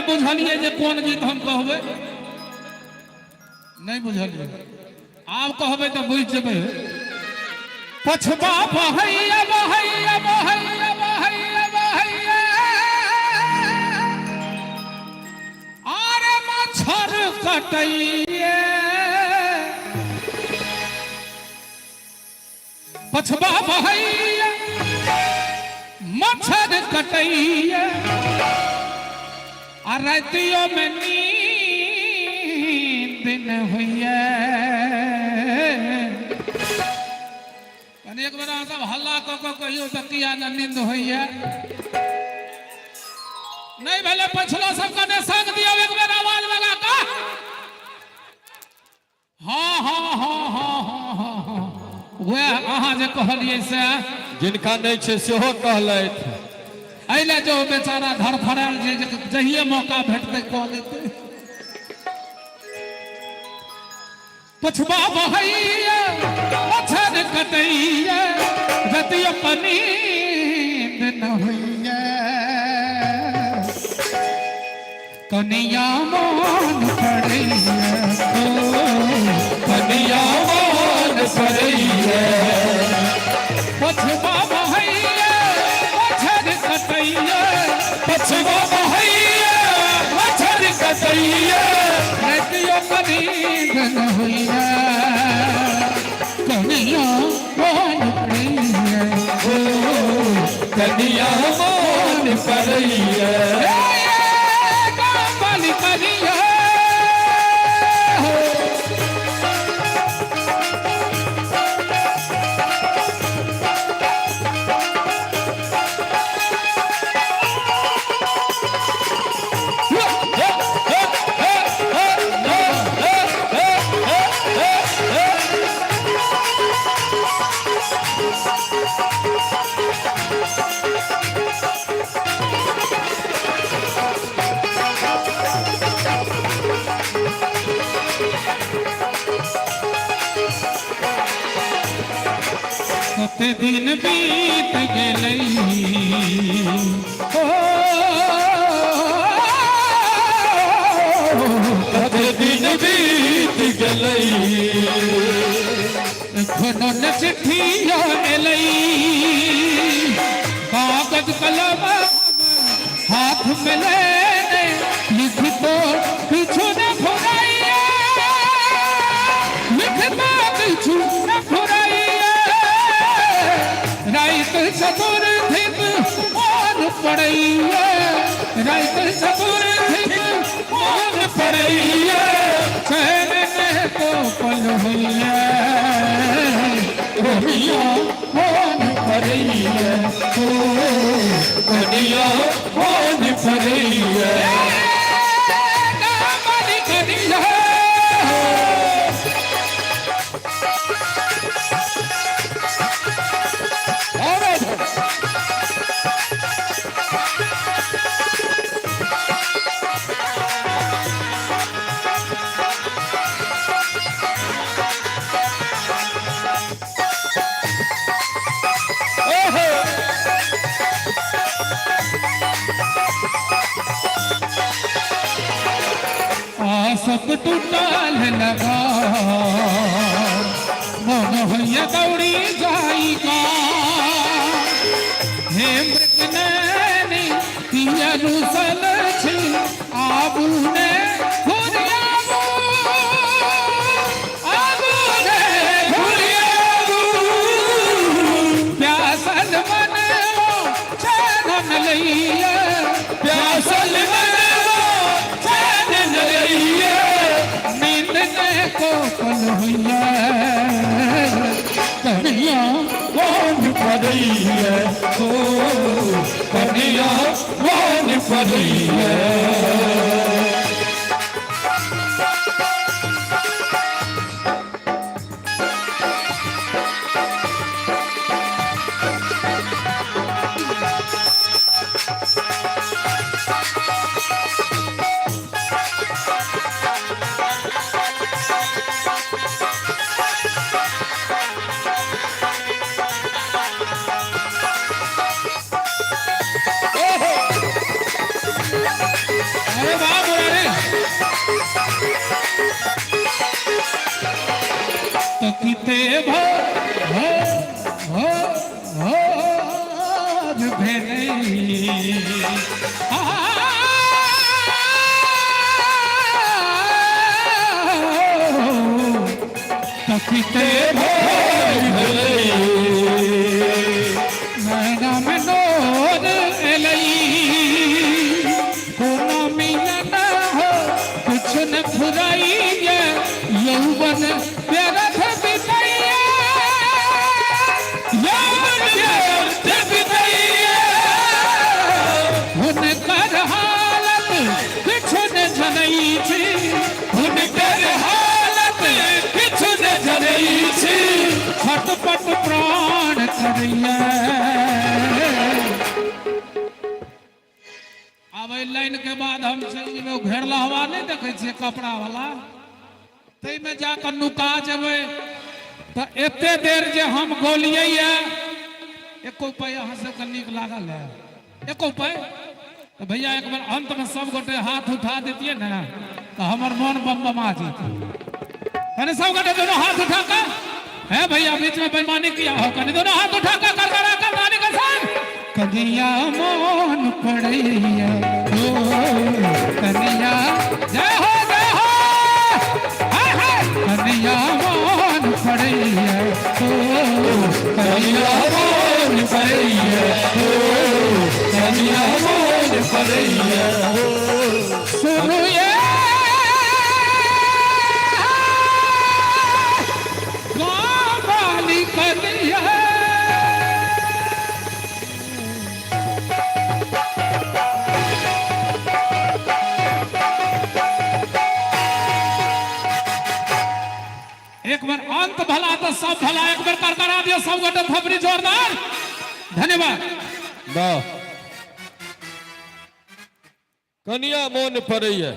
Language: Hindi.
बुझलिए जे कौन गीत हम कहबे नहीं बुझलिए आप कहबे तो बुझ जेबे पछबा बहैया बहैया बहैया बहैया बहैया आरे मच्छर कटैया पछबा बहैया मच्छर कटैया और रातियों में नींद न हुई एक बार सब हल्ला कहियो तो किया न नींद हुई नहीं भले पछलो सबका ने संग दिया एक बार आवाज लगा का हाँ हाँ हाँ हाँ हाँ हाँ हाँ वे अहाँ जे कहलिए से जिनका नहीं छे सेहो कहलैथ अइले जो बेचारा धड़फड़ाल जहिए मौका भेटते कह देते पछबा बहैया मच्छर कटैया रतिया नींद न हुइया कनिया मोन पड़ैया कनिया मोन पड़ैया पछबा बहैया मच्छर कटैया पछबा बहैया मच्छर कटैया रतिया नींद न हुइया कनिया मोन पड़ैया कनिया मोन पड़ैया काली कनिया कते दिन बीत गेलै कते दिन बीत गेलै एखनो न चिट्ठिया एलै कागज कलम हाथ में लेने लिखतो किछु न फुराइया लिखतो किछु न फुराइया रात चतुर्थिक मोन पड़ैया रात चतुर्थिक मोन पड़ैया चैन को पल होइया कनिया मोन पड़ैया कनिया मोन पड़ैया काली कनिया सब टूटल लगा मन भैया दौड़ी जाएगा हे मृगनैनी पिया रुसल छी आबू ने घुरियाबू आबू ने घुरियाबू प्यासल मनवा चैन लइया प्यासल मनवा चैन लइया नींद ने को पल हुइया कनिया मोन पड़ैया कनिया मोन पड़ैया सखीते भोर भेलई सखीते भोर नैना में नोर एलई कोनो मिलन हो कुछ न फुराई यौवन व्यर्थ बिताइए यौवन व्यर्थ बिताइए हुनकर हालत कुछ न जनई छी हुनकर हालत कुछ न जनई छी छटपट प्राण करिए अब लाइन के बाद हम लोग घेरला हवा नहीं देखे छे कपड़ा वाला तई में जाकर नुका जबे तो एते देर जे हम गोलिए एको पाई अहाँ सबके नीक लागल है एको पाई तो भैया एक बार अंत में सब गोटे हाथ उठा देतिए ना तो हमर मन बमबमा जेत कने सब गोटे दोनों हाथ उठा कर है भैया बीच में बेईमानी किया हो कने दोनों हाथ उठा कर रानी के साथ कन्या मोन पड़ैया ओ कन्या जय हो कन्या मोन पड़ैया ओ कन्या मोन पड़ैया ओ कन्या मोन पड़ैया सुनो ये गाली कन्या एक बार अंत भला तो सब भला एक बार कर करा दियो सब गोटे थपड़ी जोरदार धन्यवाद कन्या मोन पड़ैया